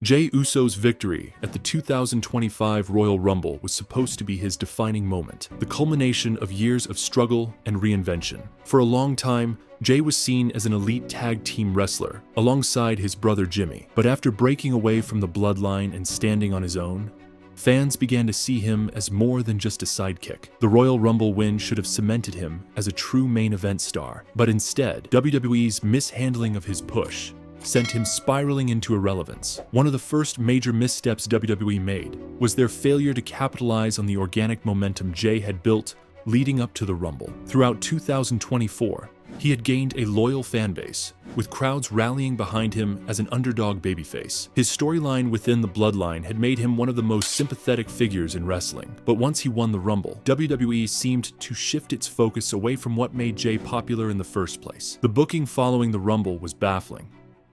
Jey Uso's victory at the 2025 Royal Rumble was supposed to be his defining moment, the culmination of years of struggle and reinvention. For a long time, Jey was seen as an elite tag team wrestler, alongside his brother Jimmy. But after breaking away from the Bloodline and standing on his own, fans began to see him as more than just a sidekick. The Royal Rumble win should have cemented him as a true main event star, but instead, WWE's mishandling of his push sent him spiraling into irrelevance. One of the first major missteps WWE made was their failure to capitalize on the organic momentum Jey had built leading up to the Rumble. Throughout 2024, he had gained a loyal fan base, with crowds rallying behind him as an underdog babyface. His storyline within the Bloodline had made him one of the most sympathetic figures in wrestling. But once he won the Rumble, WWE seemed to shift its focus away from what made Jey popular in the first place. The booking following the Rumble was baffling.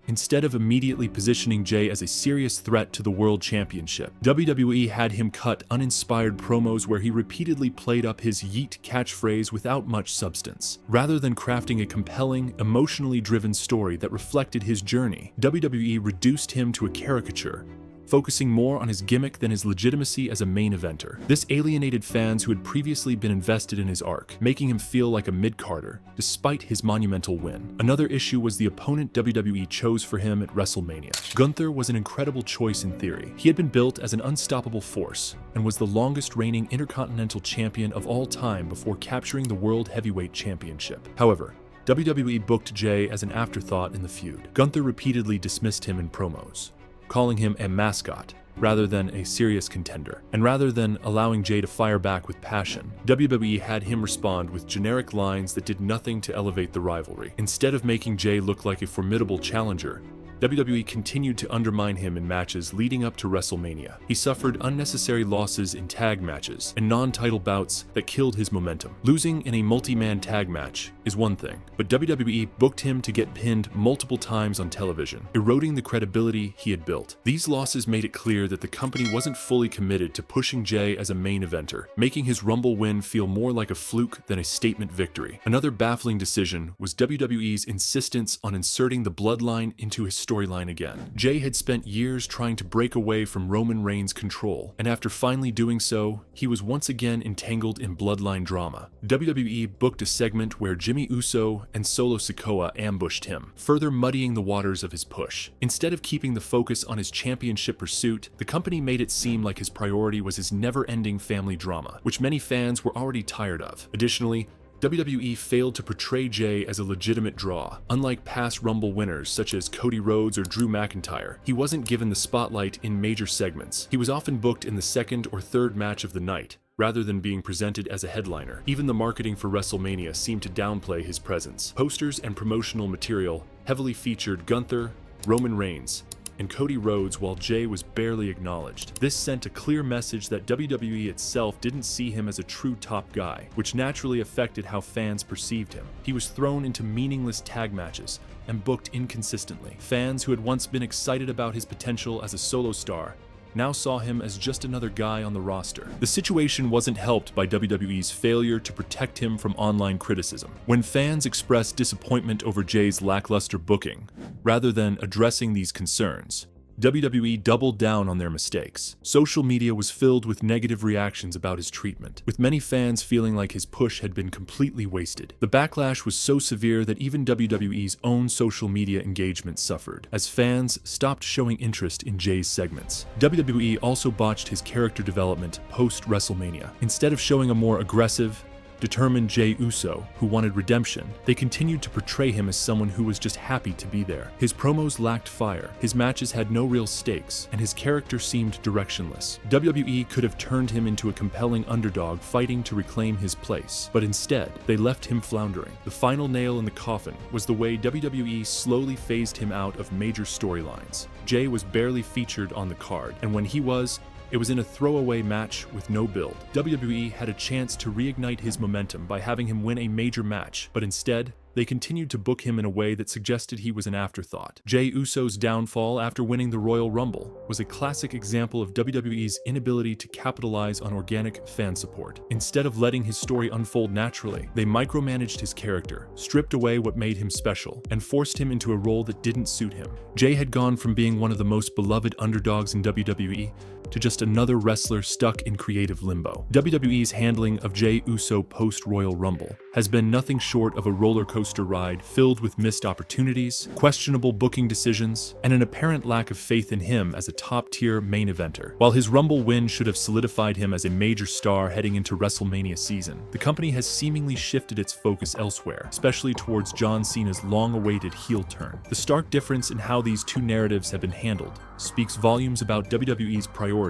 Instead of immediately positioning Jey as a serious threat to the World Championship, WWE had him cut uninspired promos where he repeatedly played up his yeet catchphrase without much substance. Rather than crafting a compelling, emotionally driven story that reflected his journey, WWE reduced him to a caricature, focusing more on his gimmick than his legitimacy as a main eventer. This alienated fans who had previously been invested in his arc, making him feel like a mid-carder, despite his monumental win. Another issue was the opponent WWE chose for him at WrestleMania. Gunther was an incredible choice in theory. He had been built as an unstoppable force, and was the longest reigning Intercontinental Champion of all time before capturing the World Heavyweight Championship. However, WWE booked Jey as an afterthought in the feud. Gunther repeatedly dismissed him in promos, calling him a mascot rather than a serious contender. And rather than allowing Jey to fire back with passion, WWE had him respond with generic lines that did nothing to elevate the rivalry. Instead of making Jey look like a formidable challenger, WWE continued to undermine him in matches leading up to WrestleMania. He suffered unnecessary losses in tag matches and non-title bouts that killed his momentum. Losing in a multi-man tag match is one thing, but WWE booked him to get pinned multiple times on television, eroding the credibility he had built. These losses made it clear that the company wasn't fully committed to pushing Jey as a main eventer, making his Rumble win feel more like a fluke than a statement victory. Another baffling decision was WWE's insistence on inserting the Bloodline into his storyline again. Jey had spent years trying to break away from Roman Reigns' control, and after finally doing so, he was once again entangled in Bloodline drama. WWE booked a segment where Jimmy Uso and Solo Sikoa ambushed him, further muddying the waters of his push. Instead of keeping the focus on his championship pursuit, the company made it seem like his priority was his never-ending family drama, which many fans were already tired of. Additionally, WWE failed to portray Jey as a legitimate draw. Unlike past Rumble winners such as Cody Rhodes or Drew McIntyre, he wasn't given the spotlight in major segments. He was often booked in the second or third match of the night, rather than being presented as a headliner. Even the marketing for WrestleMania seemed to downplay his presence. Posters and promotional material heavily featured Gunther, Roman Reigns, and Cody Rhodes while Jey was barely acknowledged. This sent a clear message that WWE itself didn't see him as a true top guy, which naturally affected how fans perceived him. He was thrown into meaningless tag matches and booked inconsistently. Fans who had once been excited about his potential as a solo star now saw him as just another guy on the roster. The situation wasn't helped by WWE's failure to protect him from online criticism. When fans expressed disappointment over Jey's lackluster booking, rather than addressing these concerns, WWE doubled down on their mistakes. Social media was filled with negative reactions about his treatment, with many fans feeling like his push had been completely wasted. The backlash was so severe that even WWE's own social media engagement suffered, as fans stopped showing interest in Jey's segments. WWE also botched his character development post-WrestleMania. Instead of showing a more aggressive, determined Jey Uso, who wanted redemption, they continued to portray him as someone who was just happy to be there. His promos lacked fire, his matches had no real stakes, and his character seemed directionless. WWE could have turned him into a compelling underdog fighting to reclaim his place, but instead, they left him floundering. The final nail in the coffin was the way WWE slowly phased him out of major storylines. Jey was barely featured on the card, and when he was, it was in a throwaway match with no build. WWE had a chance to reignite his momentum by having him win a major match, but instead, they continued to book him in a way that suggested he was an afterthought. Jey Uso's downfall after winning the Royal Rumble was a classic example of WWE's inability to capitalize on organic fan support. Instead of letting his story unfold naturally, they micromanaged his character, stripped away what made him special, and forced him into a role that didn't suit him. Jey had gone from being one of the most beloved underdogs in WWE to just another wrestler stuck in creative limbo. WWE's handling of Jey Uso post-Royal Rumble has been nothing short of a roller coaster ride filled with missed opportunities, questionable booking decisions, and an apparent lack of faith in him as a top-tier main eventer. While his Rumble win should have solidified him as a major star heading into WrestleMania season, the company has seemingly shifted its focus elsewhere, especially towards John Cena's long-awaited heel turn. The stark difference in how these two narratives have been handled speaks volumes about WWE's priorities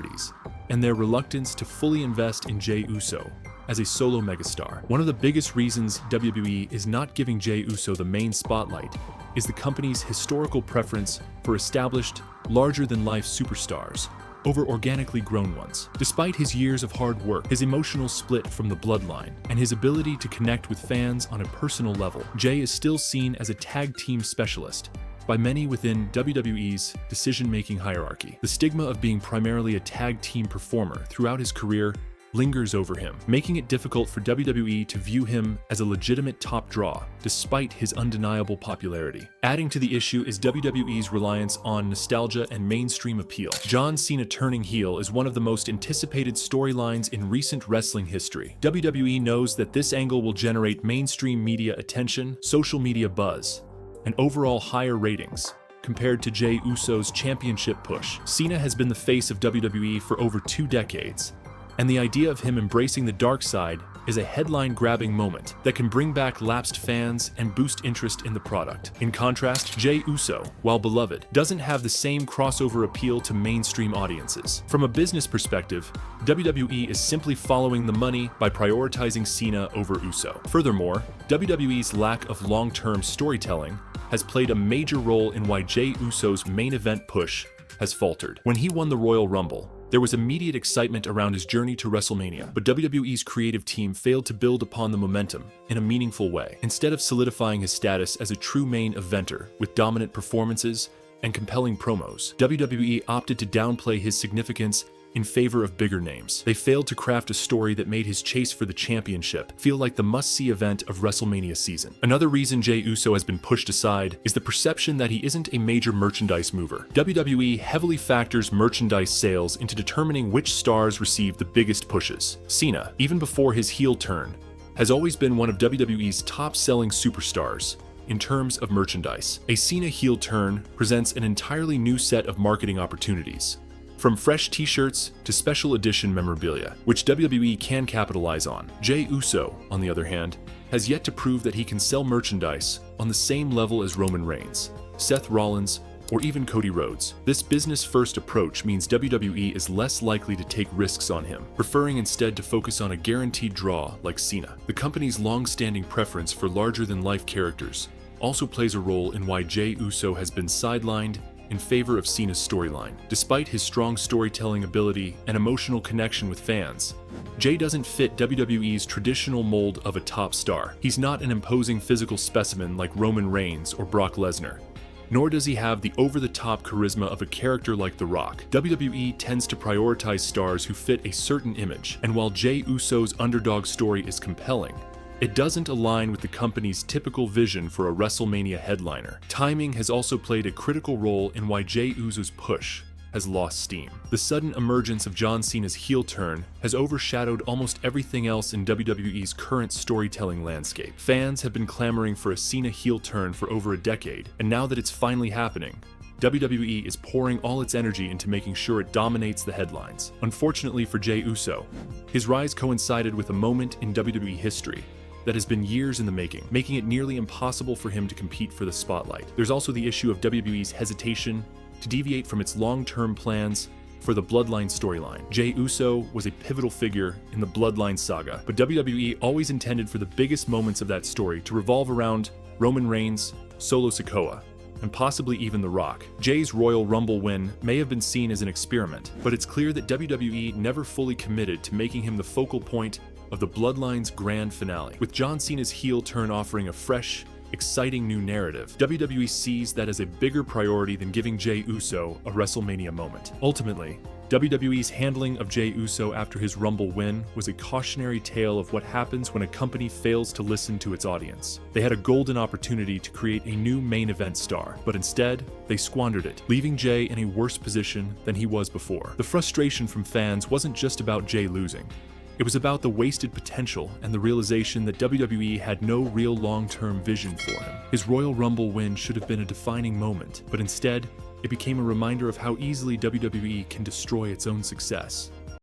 and their reluctance to fully invest in Jey Uso as a solo megastar. One of the biggest reasons WWE is not giving Jey Uso the main spotlight is the company's historical preference for established, larger-than-life superstars over organically grown ones. Despite his years of hard work, his emotional split from the Bloodline, and his ability to connect with fans on a personal level, Jey is still seen as a tag team specialist by many within WWE's decision-making hierarchy. The stigma of being primarily a tag team performer throughout his career lingers over him, making it difficult for WWE to view him as a legitimate top draw, despite his undeniable popularity. Adding to the issue is WWE's reliance on nostalgia and mainstream appeal. John Cena turning heel is one of the most anticipated storylines in recent wrestling history. WWE knows that this angle will generate mainstream media attention, social media buzz, and overall higher ratings compared to Jey Uso's championship push. Cena has been the face of WWE for over 2 decades, and the idea of him embracing the dark side is a headline-grabbing moment that can bring back lapsed fans and boost interest in the product. In contrast, Jey Uso, while beloved, doesn't have the same crossover appeal to mainstream audiences. From a business perspective, WWE is simply following the money by prioritizing Cena over Uso. Furthermore, WWE's lack of long-term storytelling has played a major role in why Jey Uso's main event push has faltered. When he won the Royal Rumble, there was immediate excitement around his journey to WrestleMania, but WWE's creative team failed to build upon the momentum in a meaningful way. Instead of solidifying his status as a true main eventer with dominant performances and compelling promos, WWE opted to downplay his significance in favor of bigger names. They failed to craft a story that made his chase for the championship feel like the must-see event of WrestleMania season. Another reason Jey Uso has been pushed aside is the perception that he isn't a major merchandise mover. WWE heavily factors merchandise sales into determining which stars receive the biggest pushes. Cena, even before his heel turn, has always been one of WWE's top-selling superstars in terms of merchandise. A Cena heel turn presents an entirely new set of marketing opportunities, from fresh t-shirts to special edition memorabilia, which WWE can capitalize on. Jey Uso, on the other hand, has yet to prove that he can sell merchandise on the same level as Roman Reigns, Seth Rollins, or even Cody Rhodes. This business-first approach means WWE is less likely to take risks on him, preferring instead to focus on a guaranteed draw like Cena. The company's long-standing preference for larger-than-life characters also plays a role in why Jey Uso has been sidelined in favor of Cena's storyline. Despite his strong storytelling ability and emotional connection with fans, Jey doesn't fit WWE's traditional mold of a top star. He's not an imposing physical specimen like Roman Reigns or Brock Lesnar, nor does he have the over-the-top charisma of a character like The Rock. WWE tends to prioritize stars who fit a certain image, and while Jey Uso's underdog story is compelling, it doesn't align with the company's typical vision for a WrestleMania headliner. Timing has also played a critical role in why Jey Uso's push has lost steam. The sudden emergence of John Cena's heel turn has overshadowed almost everything else in WWE's current storytelling landscape. Fans have been clamoring for a Cena heel turn for over a decade, and now that it's finally happening, WWE is pouring all its energy into making sure it dominates the headlines. Unfortunately for Jey Uso, his rise coincided with a moment in WWE history that has been years in the making it nearly impossible for him to compete for the spotlight. There's also the issue of WWE's hesitation to deviate from its long-term plans for the Bloodline storyline. Jey Uso was a pivotal figure in the Bloodline saga, but WWE always intended for the biggest moments of that story to revolve around Roman Reigns, Solo Sikoa, and possibly even The Rock. Jey's Royal Rumble win may have been seen as an experiment, but it's clear that WWE never fully committed to making him the focal point of the Bloodline's grand finale. With John Cena's heel turn offering a fresh, exciting new narrative, WWE sees that as a bigger priority than giving Jey Uso a WrestleMania moment. Ultimately, WWE's handling of Jey Uso after his Rumble win was a cautionary tale of what happens when a company fails to listen to its audience. They had a golden opportunity to create a new main event star, but instead, they squandered it, leaving Jey in a worse position than he was before. The frustration from fans wasn't just about Jey losing. It was about the wasted potential and the realization that WWE had no real long-term vision for him. His Royal Rumble win should have been a defining moment, but instead, it became a reminder of how easily WWE can destroy its own success.